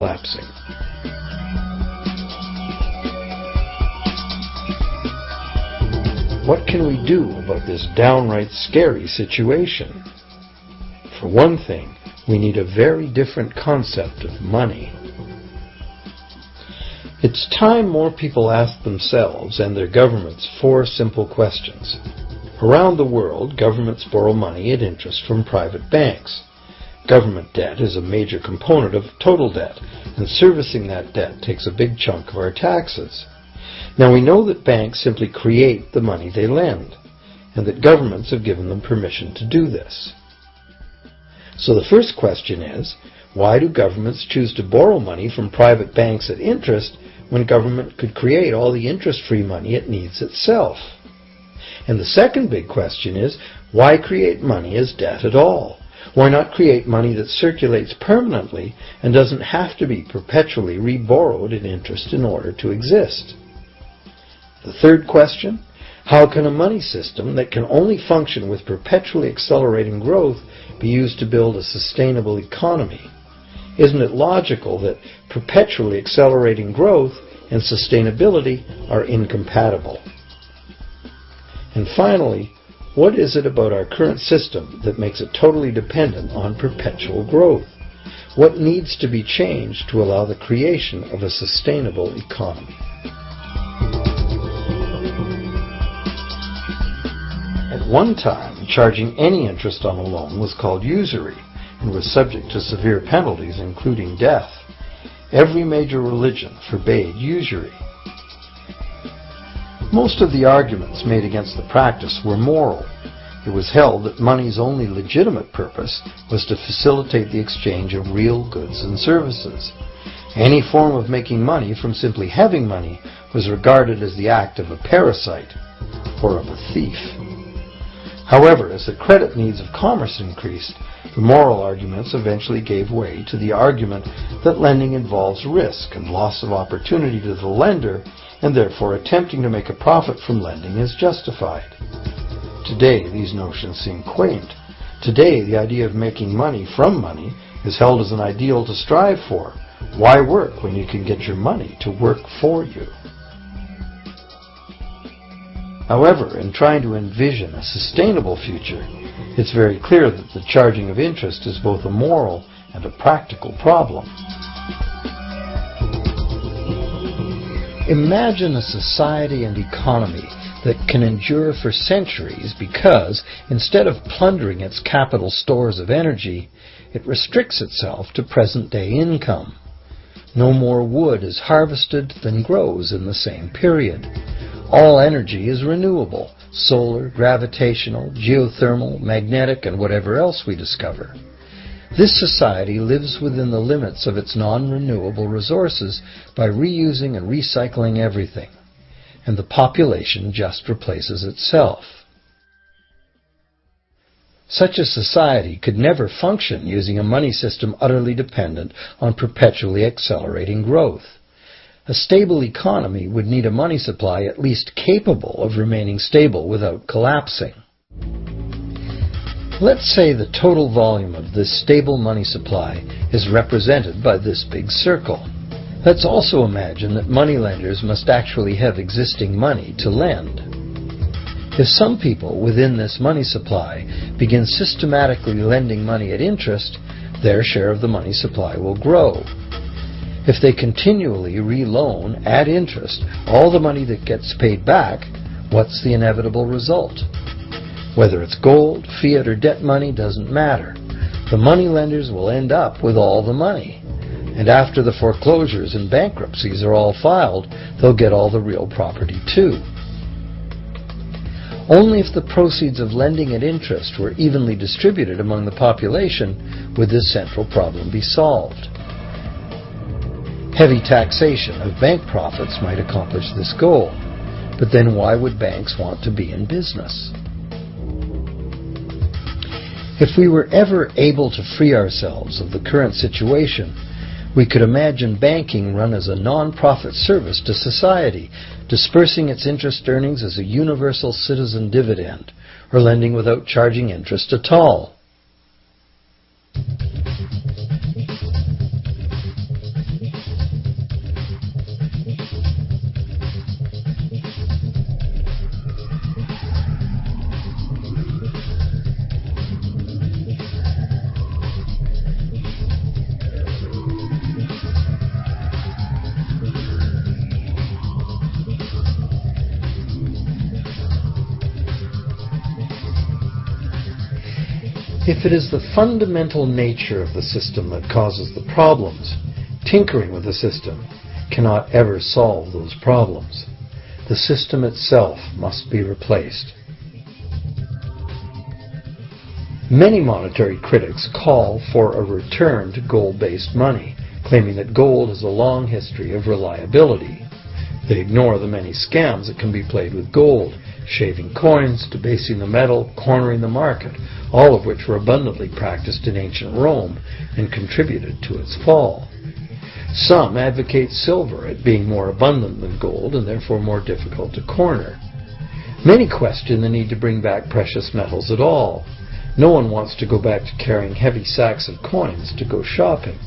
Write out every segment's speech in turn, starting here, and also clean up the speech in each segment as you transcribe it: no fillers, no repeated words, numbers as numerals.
collapsing. What can we do about this downright scary situation? For one thing, we need a very different concept of money. It's time more people ask themselves and their governments 4 simple questions. Around the world, governments borrow money at interest from private banks. Government debt is a major component of total debt, and servicing that debt takes a big chunk of our taxes. Now we know that banks simply create the money they lend, and that governments have given them permission to do this. So the first question is, why do governments choose to borrow money from private banks at interest when government could create all the interest-free money it needs itself? And the second big question is, why create money as debt at all? Why not create money that circulates permanently and doesn't have to be perpetually re-borrowed at interest in order to exist? The third question, how can a money system that can only function with perpetually accelerating growth be used to build a sustainable economy? Isn't it logical that perpetually accelerating growth and sustainability are incompatible? And finally, what is it about our current system that makes it totally dependent on perpetual growth? What needs to be changed to allow the creation of a sustainable economy? At one time, charging any interest on a loan was called usury and was subject to severe penalties, including death. Every major religion forbade usury. Most of the arguments made against the practice were moral. It was held that money's only legitimate purpose was to facilitate the exchange of real goods and services. Any form of making money from simply having money was regarded as the act of a parasite or of a thief. However, as the credit needs of commerce increased, the moral arguments eventually gave way to the argument that lending involves risk and loss of opportunity to the lender, and therefore attempting to make a profit from lending is justified. Today, these notions seem quaint. Today, the idea of making money from money is held as an ideal to strive for. Why work when you can get your money to work for you? However, in trying to envision a sustainable future, it's very clear that the charging of interest is both a moral and a practical problem. Imagine a society and economy that can endure for centuries because, instead of plundering its capital stores of energy, it restricts itself to present-day income. No more wood is harvested than grows in the same period. All energy is renewable, solar, gravitational, geothermal, magnetic, and whatever else we discover. This society lives within the limits of its non-renewable resources by reusing and recycling everything, and the population just replaces itself. Such a society could never function using a money system utterly dependent on perpetually accelerating growth. A stable economy would need a money supply at least capable of remaining stable without collapsing. Let's say the total volume of this stable money supply is represented by this big circle. Let's also imagine that moneylenders must actually have existing money to lend. If some people within this money supply begin systematically lending money at interest, their share of the money supply will grow. If they continually re-loan at interest all the money that gets paid back, what's the inevitable result? Whether it's gold, fiat, or debt money doesn't matter. The moneylenders will end up with all the money. And after the foreclosures and bankruptcies are all filed, they'll get all the real property too. Only if the proceeds of lending at interest were evenly distributed among the population would this central problem be solved. Heavy taxation of bank profits might accomplish this goal, but then why would banks want to be in business? If we were ever able to free ourselves of the current situation, we could imagine banking run as a non-profit service to society, dispersing its interest earnings as a universal citizen dividend, or lending without charging interest at all. If it is the fundamental nature of the system that causes the problems, tinkering with the system cannot ever solve those problems. The system itself must be replaced. Many monetary critics call for a return to gold-based money, claiming that gold has a long history of reliability. They ignore the many scams that can be played with gold, shaving coins, debasing the metal, cornering the market, all of which were abundantly practiced in ancient Rome and contributed to its fall. Some advocate silver, it being more abundant than gold and therefore more difficult to corner. Many question the need to bring back precious metals at all. No one wants to go back to carrying heavy sacks of coins to go shopping.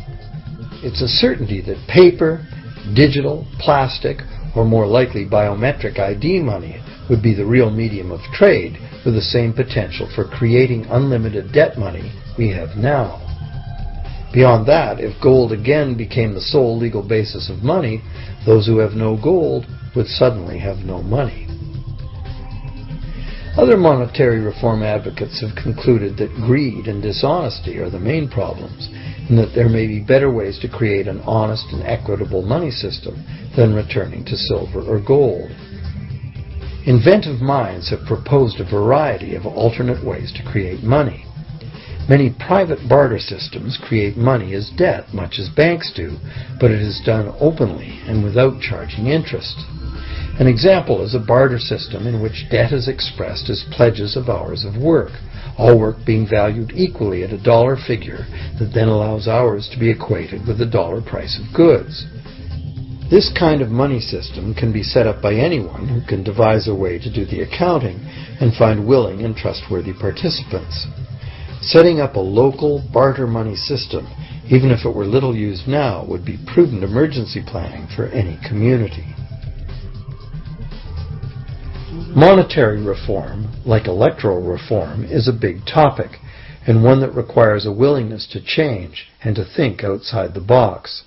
It's a certainty that paper, digital, plastic, or more likely biometric ID money would be the real medium of trade with the same potential for creating unlimited debt money we have now. Beyond that, if gold again became the sole legal basis of money, those who have no gold would suddenly have no money. Other monetary reform advocates have concluded that greed and dishonesty are the main problems, and that there may be better ways to create an honest and equitable money system than returning to silver or gold. Inventive minds have proposed a variety of alternate ways to create money. Many private barter systems create money as debt, much as banks do, but it is done openly and without charging interest. An example is a barter system in which debt is expressed as pledges of hours of work, all work being valued equally at a dollar figure that then allows hours to be equated with the dollar price of goods. This kind of money system can be set up by anyone who can devise a way to do the accounting and find willing and trustworthy participants. Setting up a local barter money system, even if it were little used now, would be prudent emergency planning for any community. Monetary reform, like electoral reform, is a big topic, and one that requires a willingness to change and to think outside the box.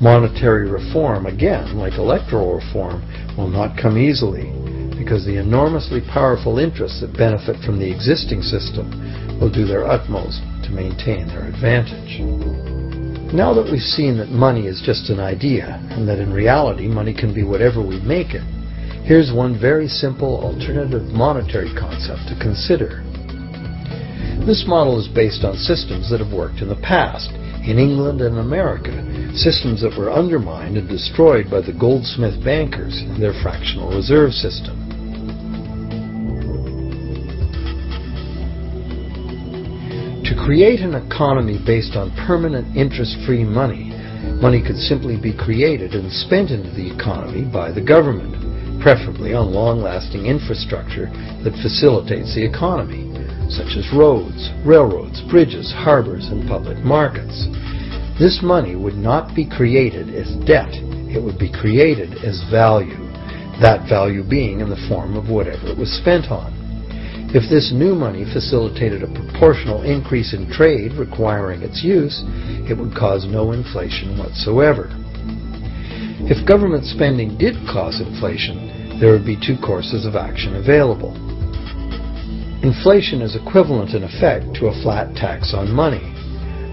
Monetary reform, again, like electoral reform, will not come easily, because the enormously powerful interests that benefit from the existing system will do their utmost to maintain their advantage. Now that we've seen that money is just an idea, and that in reality money can be whatever we make it, here's one very simple alternative monetary concept to consider. This model is based on systems that have worked in the past, in England and America, systems that were undermined and destroyed by the goldsmith bankers and their fractional reserve system. To create an economy based on permanent interest-free money, money could simply be created and spent into the economy by the government, preferably on long-lasting infrastructure that facilitates the economy, such as roads, railroads, bridges, harbors, and public markets. This money would not be created as debt, it would be created as value, that value being in the form of whatever it was spent on. If this new money facilitated a proportional increase in trade requiring its use, it would cause no inflation whatsoever. If government spending did cause inflation, there would be two courses of action available. Inflation is equivalent in effect to a flat tax on money.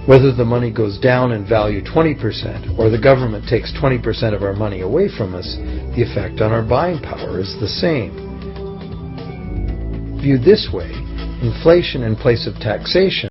Whether the money goes down in value 20% or the government takes 20% of our money away from us, the effect on our buying power is the same. Viewed this way, inflation in place of taxation